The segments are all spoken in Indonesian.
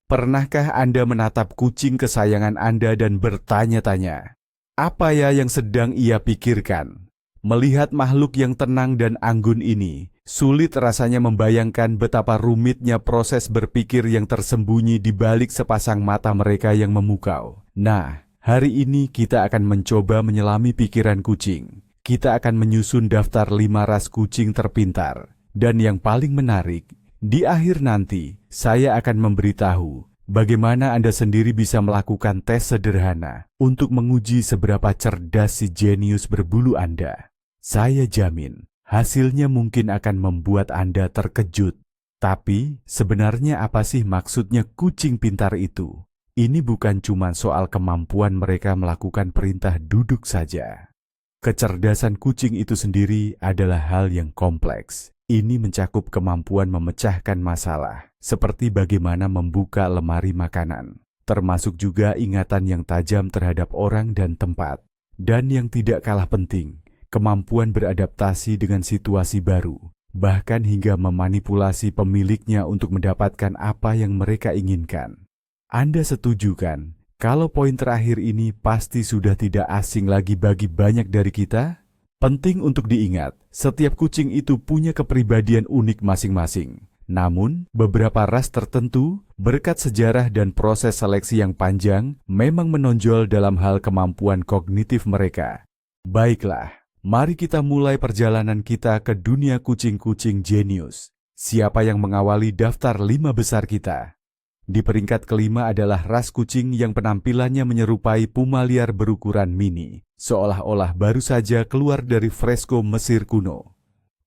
Pernahkah Anda menatap kucing kesayangan Anda dan bertanya-tanya, apa ya yang sedang ia pikirkan? Melihat makhluk yang tenang dan anggun ini, sulit rasanya membayangkan betapa rumitnya proses berpikir yang tersembunyi di balik sepasang mata mereka yang memukau. Nah, hari ini kita akan mencoba menyelami pikiran kucing. Kita akan menyusun daftar 5 ras kucing terpintar. Dan yang paling menarik, di akhir nanti, saya akan memberitahu bagaimana Anda sendiri bisa melakukan tes sederhana untuk menguji seberapa cerdas si jenius berbulu Anda. Saya jamin, hasilnya mungkin akan membuat Anda terkejut. Tapi, sebenarnya apa sih maksudnya kucing pintar itu? Ini bukan cuma soal kemampuan mereka melakukan perintah duduk saja. Kecerdasan kucing itu sendiri adalah hal yang kompleks. Ini mencakup kemampuan memecahkan masalah, seperti bagaimana membuka lemari makanan, termasuk juga ingatan yang tajam terhadap orang dan tempat. Dan yang tidak kalah penting, kemampuan beradaptasi dengan situasi baru, bahkan hingga memanipulasi pemiliknya untuk mendapatkan apa yang mereka inginkan. Anda setuju kan? Kalau poin terakhir ini pasti sudah tidak asing lagi bagi banyak dari kita? Penting untuk diingat, setiap kucing itu punya kepribadian unik masing-masing. Namun, beberapa ras tertentu, berkat sejarah dan proses seleksi yang panjang, memang menonjol dalam hal kemampuan kognitif mereka. Baiklah, mari kita mulai perjalanan kita ke dunia kucing-kucing jenius. Siapa yang mengawali daftar 5 besar kita? Di peringkat kelima adalah ras kucing yang penampilannya menyerupai puma liar berukuran mini, seolah-olah baru saja keluar dari fresko Mesir kuno.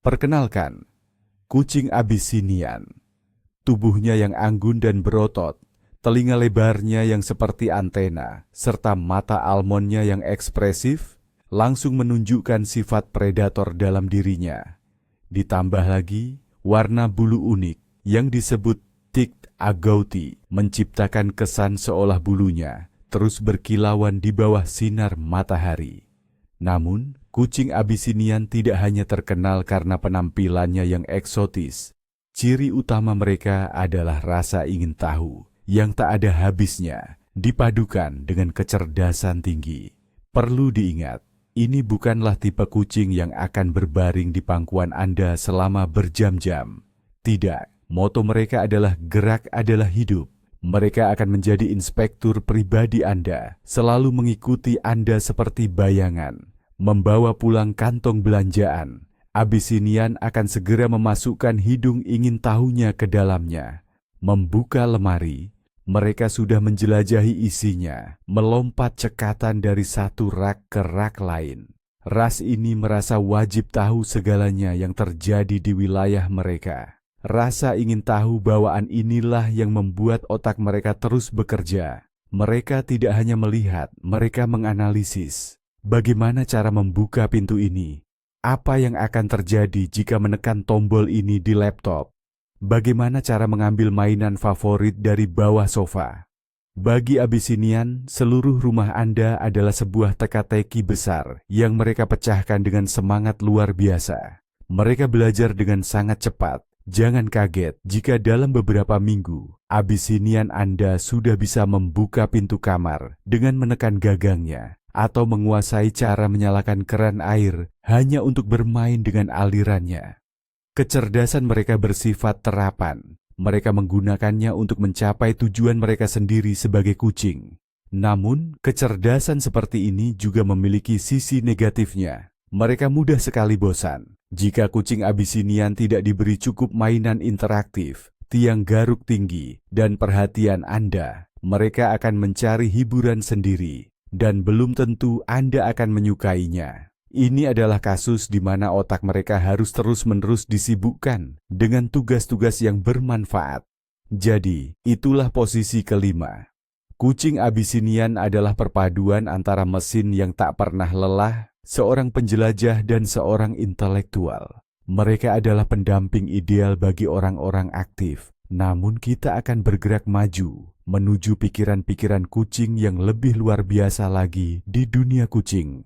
Perkenalkan, kucing Abyssinian. Tubuhnya yang anggun dan berotot, telinga lebarnya yang seperti antena, serta mata almondnya yang ekspresif, langsung menunjukkan sifat predator dalam dirinya. Ditambah lagi, warna bulu unik yang disebut tict agouti menciptakan kesan seolah bulunya terus berkilauan di bawah sinar matahari. Namun, kucing Abyssinian tidak hanya terkenal karena penampilannya yang eksotis. Ciri utama mereka adalah rasa ingin tahu yang tak ada habisnya, dipadukan dengan kecerdasan tinggi. Perlu diingat, ini bukanlah tipe kucing yang akan berbaring di pangkuan Anda selama berjam-jam. Tidak. Moto mereka adalah gerak adalah hidup. Mereka akan menjadi inspektur pribadi Anda, selalu mengikuti Anda seperti bayangan, membawa pulang kantong belanjaan. Abyssinian akan segera memasukkan hidung ingin tahunya ke dalamnya. Membuka lemari, mereka sudah menjelajahi isinya, melompat cekatan dari satu rak ke rak lain. Ras ini merasa wajib tahu segalanya yang terjadi di wilayah mereka. Rasa ingin tahu bawaan inilah yang membuat otak mereka terus bekerja. Mereka tidak hanya melihat, mereka menganalisis. Bagaimana cara membuka pintu ini? Apa yang akan terjadi jika menekan tombol ini di laptop? Bagaimana cara mengambil mainan favorit dari bawah sofa? Bagi Abyssinian, seluruh rumah Anda adalah sebuah teka-teki besar yang mereka pecahkan dengan semangat luar biasa. Mereka belajar dengan sangat cepat. Jangan kaget jika dalam beberapa minggu, Abyssinian Anda sudah bisa membuka pintu kamar dengan menekan gagangnya atau menguasai cara menyalakan keran air hanya untuk bermain dengan alirannya. Kecerdasan mereka bersifat terapan. Mereka menggunakannya untuk mencapai tujuan mereka sendiri sebagai kucing. Namun, kecerdasan seperti ini juga memiliki sisi negatifnya. Mereka mudah sekali bosan. Jika kucing Abyssinian tidak diberi cukup mainan interaktif, tiang garuk tinggi, dan perhatian Anda, mereka akan mencari hiburan sendiri, dan belum tentu Anda akan menyukainya. Ini adalah kasus di mana otak mereka harus terus-menerus disibukkan dengan tugas-tugas yang bermanfaat. Jadi, itulah posisi kelima. Kucing Abyssinian adalah perpaduan antara mesin yang tak pernah lelah, seorang penjelajah dan seorang intelektual. Mereka adalah pendamping ideal bagi orang-orang aktif. Namun kita akan bergerak maju menuju pikiran-pikiran kucing yang lebih luar biasa lagi di dunia kucing.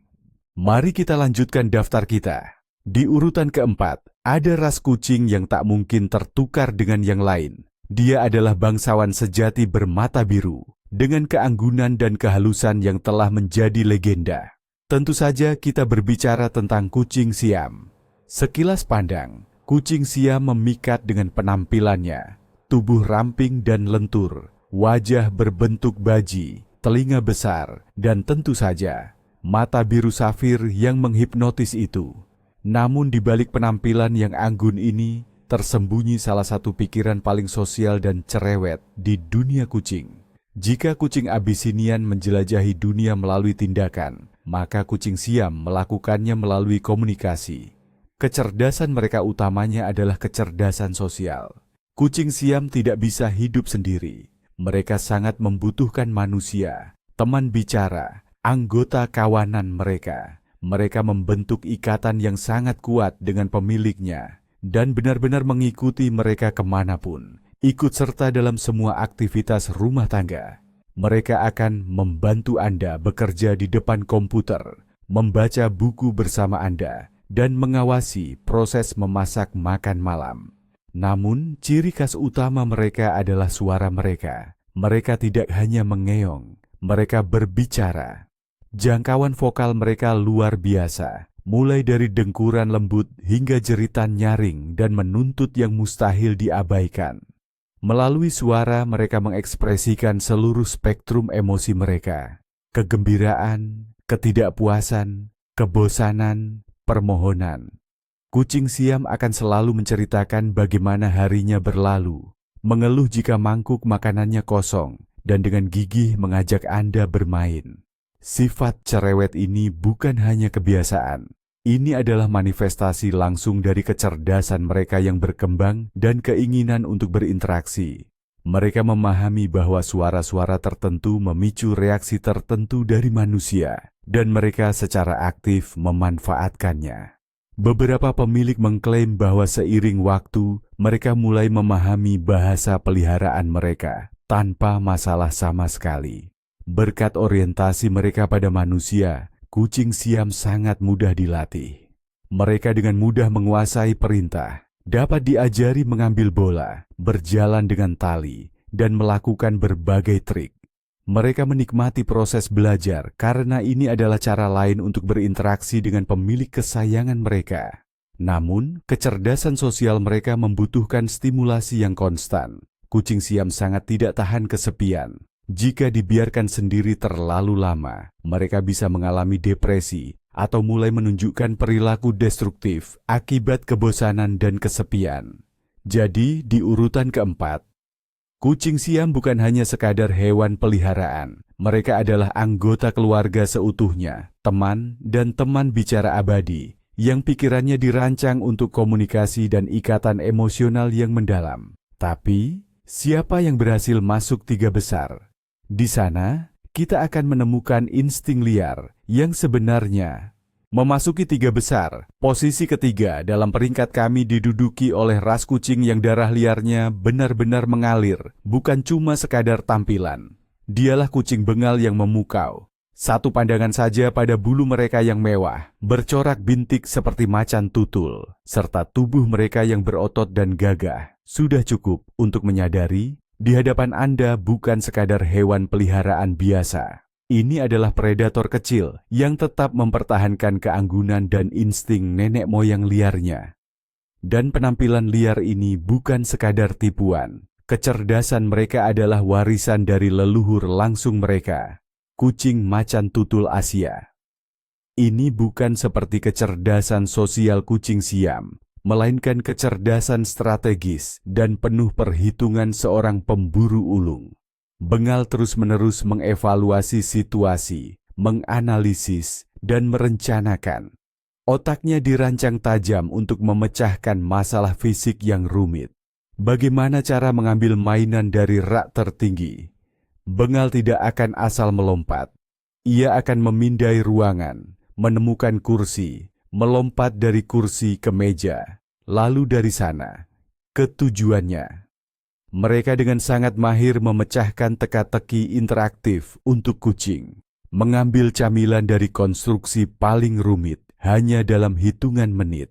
Mari kita lanjutkan daftar kita. Di urutan keempat, ada ras kucing yang tak mungkin tertukar dengan yang lain. Dia adalah bangsawan sejati bermata biru, dengan keanggunan dan kehalusan yang telah menjadi legenda. Tentu saja kita berbicara tentang kucing Siam. Sekilas pandang, kucing Siam memikat dengan penampilannya. Tubuh ramping dan lentur, wajah berbentuk baji, telinga besar, dan tentu saja mata biru safir yang menghipnotis itu. Namun di balik penampilan yang anggun ini, tersembunyi salah satu pikiran paling sosial dan cerewet di dunia kucing. Jika kucing Abyssinian menjelajahi dunia melalui tindakan, maka kucing Siam melakukannya melalui komunikasi. Kecerdasan mereka utamanya adalah kecerdasan sosial. Kucing Siam tidak bisa hidup sendiri. Mereka sangat membutuhkan manusia, teman bicara, anggota kawanan mereka. Mereka membentuk ikatan yang sangat kuat dengan pemiliknya dan benar-benar mengikuti mereka kemanapun, ikut serta dalam semua aktivitas rumah tangga. Mereka akan membantu Anda bekerja di depan komputer, membaca buku bersama Anda, dan mengawasi proses memasak makan malam. Namun, ciri khas utama mereka adalah suara mereka. Mereka tidak hanya mengeong, mereka berbicara. Jangkauan vokal mereka luar biasa, mulai dari dengkuran lembut hingga jeritan nyaring dan menuntut yang mustahil diabaikan. Melalui suara, mereka mengekspresikan seluruh spektrum emosi mereka. Kegembiraan, ketidakpuasan, kebosanan, permohonan. Kucing Siam akan selalu menceritakan bagaimana harinya berlalu, mengeluh jika mangkuk makanannya kosong, dan dengan gigih mengajak Anda bermain. Sifat cerewet ini bukan hanya kebiasaan. Ini adalah manifestasi langsung dari kecerdasan mereka yang berkembang dan keinginan untuk berinteraksi. Mereka memahami bahwa suara-suara tertentu memicu reaksi tertentu dari manusia, dan mereka secara aktif memanfaatkannya. Beberapa pemilik mengklaim bahwa seiring waktu, mereka mulai memahami bahasa peliharaan mereka tanpa masalah sama sekali. Berkat orientasi mereka pada manusia, kucing Siam sangat mudah dilatih. Mereka dengan mudah menguasai perintah, dapat diajari mengambil bola, berjalan dengan tali, dan melakukan berbagai trik. Mereka menikmati proses belajar karena ini adalah cara lain untuk berinteraksi dengan pemilik kesayangan mereka. Namun, kecerdasan sosial mereka membutuhkan stimulasi yang konstan. Kucing Siam sangat tidak tahan kesepian. Jika dibiarkan sendiri terlalu lama, mereka bisa mengalami depresi atau mulai menunjukkan perilaku destruktif akibat kebosanan dan kesepian. Jadi, di urutan keempat, kucing Siam bukan hanya sekadar hewan peliharaan. Mereka adalah anggota keluarga seutuhnya, teman dan teman bicara abadi, yang pikirannya dirancang untuk komunikasi dan ikatan emosional yang mendalam. Tapi, siapa yang berhasil masuk 3 besar? Di sana, kita akan menemukan insting liar yang sebenarnya. Memasuki 3 besar, posisi ketiga dalam peringkat kami diduduki oleh ras kucing yang darah liarnya benar-benar mengalir, bukan cuma sekadar tampilan. Dialah kucing Bengal yang memukau. Satu pandangan saja pada bulu mereka yang mewah, bercorak bintik seperti macan tutul, serta tubuh mereka yang berotot dan gagah, sudah cukup untuk menyadari di hadapan Anda bukan sekadar hewan peliharaan biasa. Ini adalah predator kecil yang tetap mempertahankan keanggunan dan insting nenek moyang liarnya. Dan penampilan liar ini bukan sekadar tipuan. Kecerdasan mereka adalah warisan dari leluhur langsung mereka, kucing macan tutul Asia. Ini bukan seperti kecerdasan sosial kucing Siam, melainkan kecerdasan strategis dan penuh perhitungan seorang pemburu ulung. Bengal terus-menerus mengevaluasi situasi, menganalisis, dan merencanakan. Otaknya dirancang tajam untuk memecahkan masalah fisik yang rumit. Bagaimana cara mengambil mainan dari rak tertinggi? Bengal tidak akan asal melompat. Ia akan memindai ruangan, menemukan kursi, melompat dari kursi ke meja, lalu dari sana ke tujuannya. Mereka dengan sangat mahir memecahkan teka-teki interaktif untuk kucing, mengambil camilan dari konstruksi paling rumit hanya dalam hitungan menit.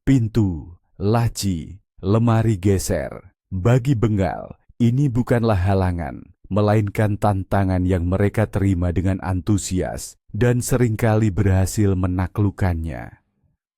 Pintu, laci, lemari geser, Bagi bengal, ini bukanlah halangan, melainkan tantangan yang mereka terima dengan antusias dan seringkali berhasil menaklukkannya.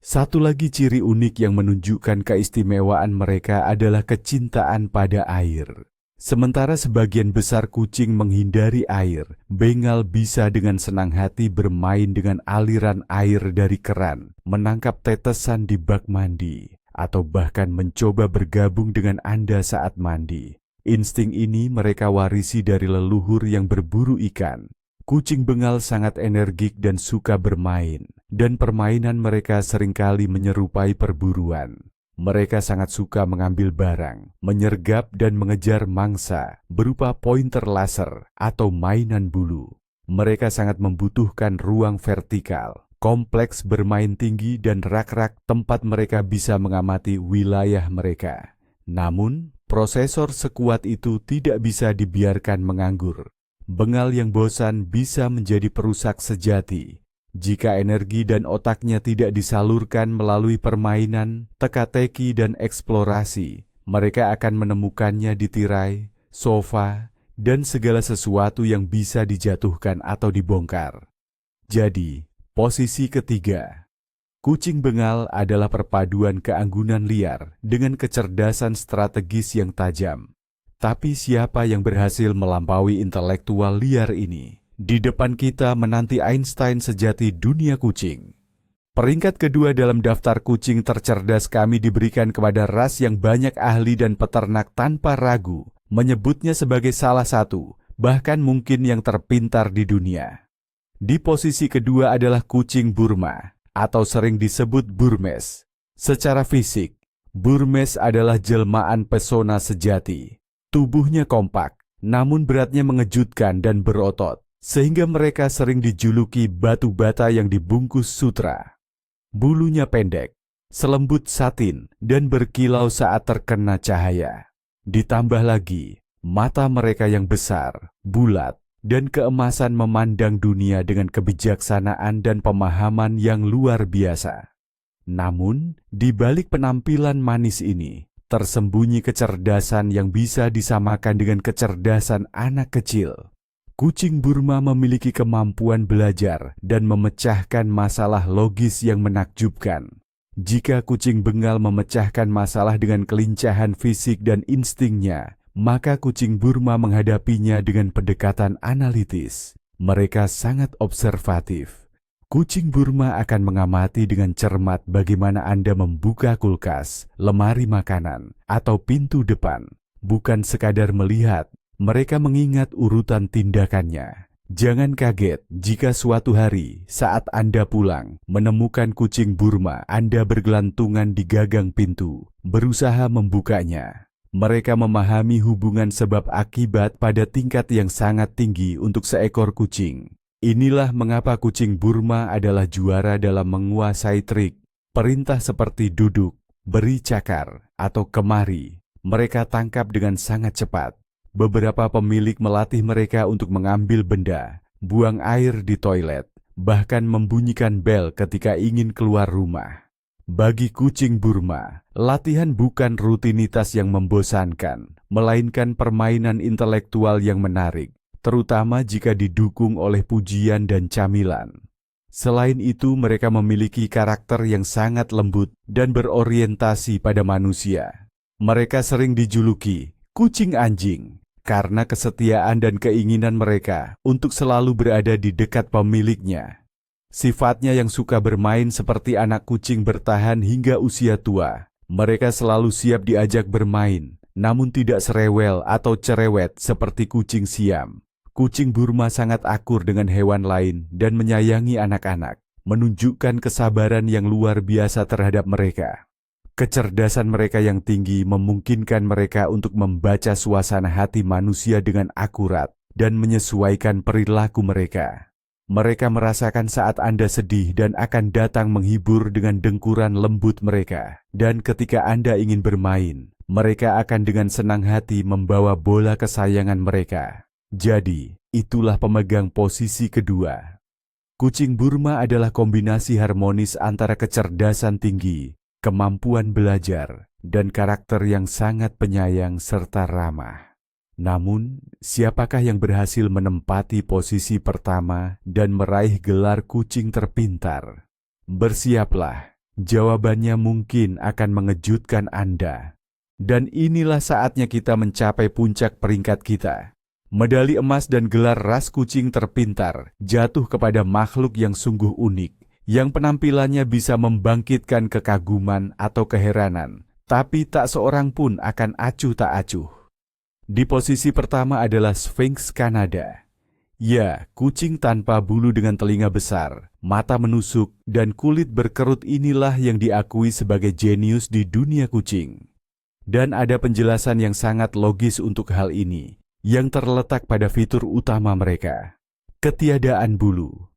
Satu lagi ciri unik yang menunjukkan keistimewaan mereka adalah kecintaan pada air. Sementara sebagian besar kucing menghindari air, bengal bisa dengan senang hati bermain dengan aliran air dari keran, menangkap tetesan di bak mandi, atau bahkan mencoba bergabung dengan Anda saat mandi. Insting ini mereka warisi dari leluhur yang berburu ikan. Kucing bengal sangat energik dan suka bermain, dan permainan mereka seringkali menyerupai perburuan. Mereka sangat suka mengambil barang, menyergap dan mengejar mangsa berupa pointer laser atau mainan bulu. Mereka sangat membutuhkan ruang vertikal, kompleks bermain tinggi dan rak-rak tempat mereka bisa mengamati wilayah mereka. Namun, prosesor sekuat itu tidak bisa dibiarkan menganggur. Bengal yang bosan bisa menjadi perusak sejati. Jika energi dan otaknya tidak disalurkan melalui permainan, teka-teki, dan eksplorasi, mereka akan menemukannya di tirai, sofa, dan segala sesuatu yang bisa dijatuhkan atau dibongkar. Jadi, posisi ketiga. Kucing bengal adalah perpaduan keanggunan liar dengan kecerdasan strategis yang tajam. Tapi siapa yang berhasil melampaui intelektual liar ini? Di depan kita menanti Einstein sejati dunia kucing. Peringkat kedua dalam daftar kucing tercerdas kami diberikan kepada ras yang banyak ahli dan peternak tanpa ragu menyebutnya sebagai salah satu, bahkan mungkin yang terpintar di dunia. Di posisi kedua adalah kucing Burma, atau sering disebut Burmese. Secara fisik, Burmese adalah jelmaan pesona sejati. Tubuhnya kompak, namun beratnya mengejutkan dan berotot, sehingga mereka sering dijuluki batu bata yang dibungkus sutra. Bulunya pendek, selembut satin, dan berkilau saat terkena cahaya. Ditambah lagi, mata mereka yang besar, bulat, dan keemasan memandang dunia dengan kebijaksanaan dan pemahaman yang luar biasa. Namun, di balik penampilan manis ini, tersembunyi kecerdasan yang bisa disamakan dengan kecerdasan anak kecil. Kucing Burma memiliki kemampuan belajar dan memecahkan masalah logis yang menakjubkan. Jika kucing bengal memecahkan masalah dengan kelincahan fisik dan instingnya, maka kucing Burma menghadapinya dengan pendekatan analitis. Mereka sangat observatif. Kucing Burma akan mengamati dengan cermat bagaimana Anda membuka kulkas, lemari makanan, atau pintu depan. Bukan sekadar melihat, mereka mengingat urutan tindakannya. Jangan kaget jika suatu hari saat Anda pulang, menemukan kucing Burma Anda bergelantungan di gagang pintu, berusaha membukanya. Mereka memahami hubungan sebab akibat pada tingkat yang sangat tinggi untuk seekor kucing. Inilah mengapa kucing Burma adalah juara dalam menguasai trik, perintah seperti duduk, beri cakar, atau kemari. Mereka tangkap dengan sangat cepat. Beberapa pemilik melatih mereka untuk mengambil benda, buang air di toilet, bahkan membunyikan bel ketika ingin keluar rumah. Bagi kucing Burma, latihan bukan rutinitas yang membosankan, melainkan permainan intelektual yang menarik, terutama jika didukung oleh pujian dan camilan. Selain itu, mereka memiliki karakter yang sangat lembut dan berorientasi pada manusia. Mereka sering dijuluki kucing anjing, karena kesetiaan dan keinginan mereka untuk selalu berada di dekat pemiliknya. Sifatnya yang suka bermain seperti anak kucing bertahan hingga usia tua. Mereka selalu siap diajak bermain, namun tidak serewel atau cerewet seperti kucing Siam. Kucing Burma sangat akur dengan hewan lain dan menyayangi anak-anak, menunjukkan kesabaran yang luar biasa terhadap mereka. Kecerdasan mereka yang tinggi memungkinkan mereka untuk membaca suasana hati manusia dengan akurat dan menyesuaikan perilaku mereka. Mereka merasakan saat Anda sedih dan akan datang menghibur dengan dengkuran lembut mereka. Dan ketika Anda ingin bermain, mereka akan dengan senang hati membawa bola kesayangan mereka. Jadi, itulah pemegang posisi kedua. Kucing Burma adalah kombinasi harmonis antara kecerdasan tinggi, kemampuan belajar, dan karakter yang sangat penyayang serta ramah. Namun, siapakah yang berhasil menempati posisi pertama dan meraih gelar kucing terpintar? Bersiaplah, jawabannya mungkin akan mengejutkan Anda. Dan inilah saatnya kita mencapai puncak peringkat kita. Medali emas dan gelar ras kucing terpintar jatuh kepada makhluk yang sungguh unik, yang penampilannya bisa membangkitkan kekaguman atau keheranan, tapi tak seorang pun akan acuh tak acuh. Di posisi pertama adalah Sphinx Kanada. Ya, kucing tanpa bulu dengan telinga besar, mata menusuk, dan kulit berkerut inilah yang diakui sebagai jenius di dunia kucing. Dan ada penjelasan yang sangat logis untuk hal ini, yang terletak pada fitur utama mereka. Ketiadaan bulu.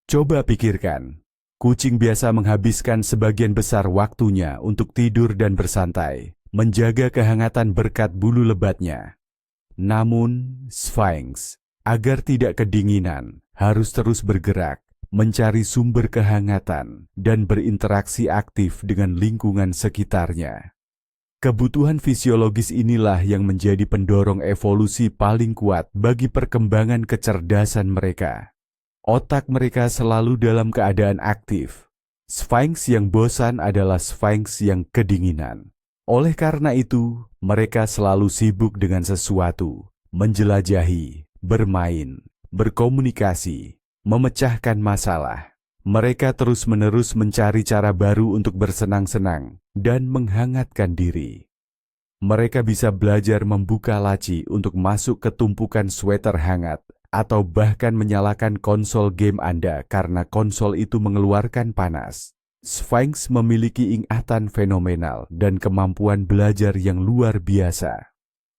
Coba pikirkan, kucing biasa menghabiskan sebagian besar waktunya untuk tidur dan bersantai, menjaga kehangatan berkat bulu lebatnya. Namun, Sphinx, agar tidak kedinginan, harus terus bergerak, mencari sumber kehangatan, dan berinteraksi aktif dengan lingkungan sekitarnya. Kebutuhan fisiologis inilah yang menjadi pendorong evolusi paling kuat bagi perkembangan kecerdasan mereka. Otak mereka selalu dalam keadaan aktif. Sphinx yang bosan adalah Sphinx yang kedinginan. Oleh karena itu, mereka selalu sibuk dengan sesuatu, menjelajahi, bermain, berkomunikasi, memecahkan masalah. Mereka terus-menerus mencari cara baru untuk bersenang-senang dan menghangatkan diri. Mereka bisa belajar membuka laci untuk masuk ke tumpukan sweater hangat, atau bahkan menyalakan konsol game Anda karena konsol itu mengeluarkan panas. Sphinx memiliki ingatan fenomenal dan kemampuan belajar yang luar biasa.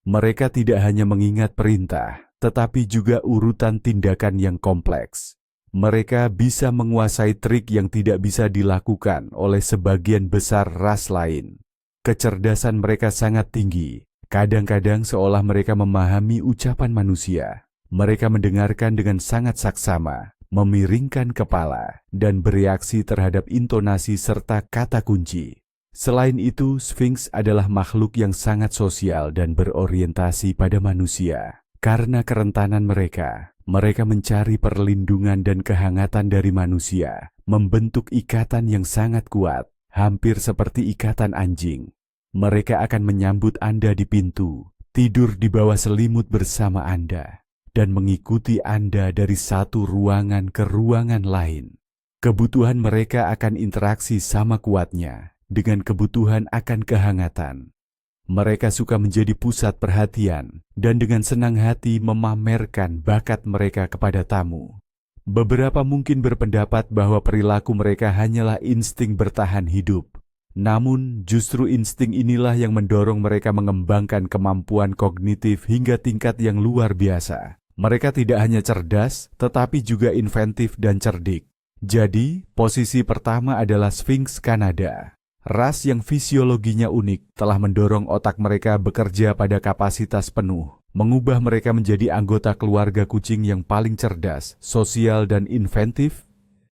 Mereka tidak hanya mengingat perintah, tetapi juga urutan tindakan yang kompleks. Mereka bisa menguasai trik yang tidak bisa dilakukan oleh sebagian besar ras lain. Kecerdasan mereka sangat tinggi. Kadang-kadang seolah mereka memahami ucapan manusia. Mereka mendengarkan dengan sangat saksama, memiringkan kepala, dan bereaksi terhadap intonasi serta kata kunci. Selain itu, Sphinx adalah makhluk yang sangat sosial dan berorientasi pada manusia. Karena kerentanan mereka mencari perlindungan dan kehangatan dari manusia, membentuk ikatan yang sangat kuat, hampir seperti ikatan anjing. Mereka akan menyambut Anda di pintu, tidur di bawah selimut bersama Anda, dan mengikuti Anda dari satu ruangan ke ruangan lain. Kebutuhan mereka akan interaksi sama kuatnya dengan kebutuhan akan kehangatan. Mereka suka menjadi pusat perhatian dan dengan senang hati memamerkan bakat mereka kepada tamu. Beberapa mungkin berpendapat bahwa perilaku mereka hanyalah insting bertahan hidup. Namun, justru insting inilah yang mendorong mereka mengembangkan kemampuan kognitif hingga tingkat yang luar biasa. Mereka tidak hanya cerdas, tetapi juga inventif dan cerdik. Jadi, posisi pertama adalah Sphinx Kanada. Ras yang fisiologinya unik telah mendorong otak mereka bekerja pada kapasitas penuh, mengubah mereka menjadi anggota keluarga kucing yang paling cerdas, sosial, dan inventif.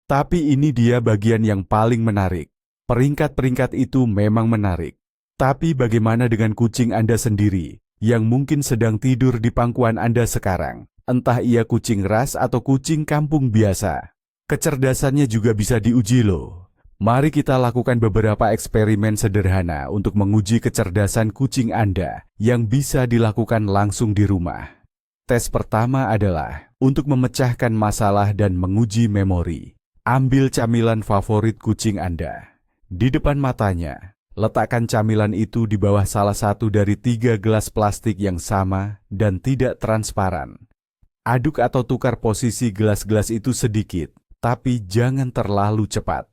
Tapi ini dia bagian yang paling menarik. Peringkat-peringkat itu memang menarik. Tapi bagaimana dengan kucing Anda sendiri, yang mungkin sedang tidur di pangkuan Anda sekarang? Entah ia kucing ras atau kucing kampung biasa. Kecerdasannya juga bisa diuji loh. Mari kita lakukan beberapa eksperimen sederhana untuk menguji kecerdasan kucing Anda yang bisa dilakukan langsung di rumah. Tes pertama adalah untuk memecahkan masalah dan menguji memori. Ambil camilan favorit kucing Anda. Di depan matanya, letakkan camilan itu di bawah salah satu dari 3 gelas plastik yang sama dan tidak transparan. Aduk atau tukar posisi gelas-gelas itu sedikit, tapi jangan terlalu cepat.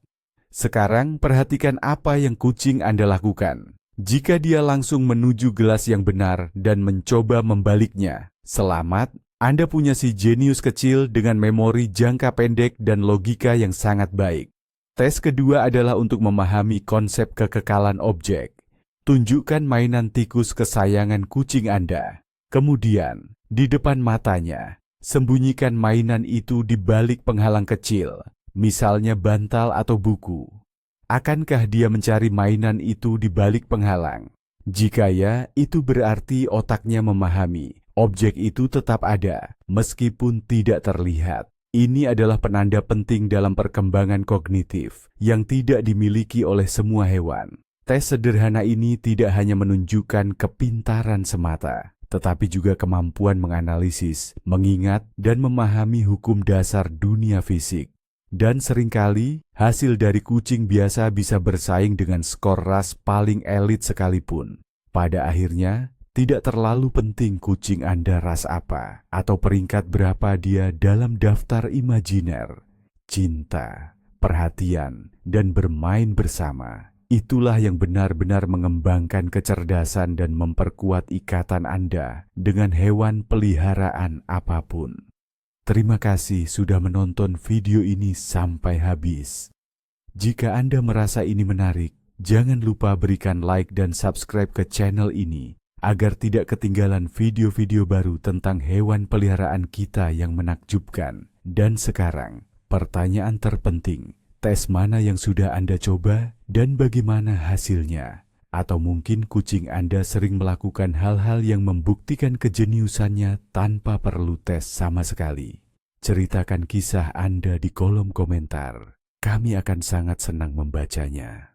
Sekarang perhatikan apa yang kucing Anda lakukan. Jika dia langsung menuju gelas yang benar dan mencoba membaliknya, selamat, Anda punya si jenius kecil dengan memori jangka pendek dan logika yang sangat baik. Tes kedua adalah untuk memahami konsep kekekalan objek. Tunjukkan mainan tikus kesayangan kucing Anda. Kemudian, di depan matanya, sembunyikan mainan itu di balik penghalang kecil, misalnya bantal atau buku. Akankah dia mencari mainan itu di balik penghalang? Jika ya, itu berarti otaknya memahami objek itu tetap ada, meskipun tidak terlihat. Ini adalah penanda penting dalam perkembangan kognitif yang tidak dimiliki oleh semua hewan. Tes sederhana ini tidak hanya menunjukkan kepintaran semata, tetapi juga kemampuan menganalisis, mengingat, dan memahami hukum dasar dunia fisik. Dan seringkali, hasil dari kucing biasa bisa bersaing dengan skor ras paling elit sekalipun. Pada akhirnya, tidak terlalu penting kucing Anda ras apa, atau peringkat berapa dia dalam daftar imajiner. Cinta, perhatian, dan bermain bersama. Itulah yang benar-benar mengembangkan kecerdasan dan memperkuat ikatan Anda dengan hewan peliharaan apapun. Terima kasih sudah menonton video ini sampai habis. Jika Anda merasa ini menarik, jangan lupa berikan like dan subscribe ke channel ini agar tidak ketinggalan video-video baru tentang hewan peliharaan kita yang menakjubkan. Dan sekarang, pertanyaan terpenting. Tes mana yang sudah Anda coba dan bagaimana hasilnya? Atau mungkin kucing Anda sering melakukan hal-hal yang membuktikan kejeniusannya tanpa perlu tes sama sekali. Ceritakan kisah Anda di kolom komentar. Kami akan sangat senang membacanya.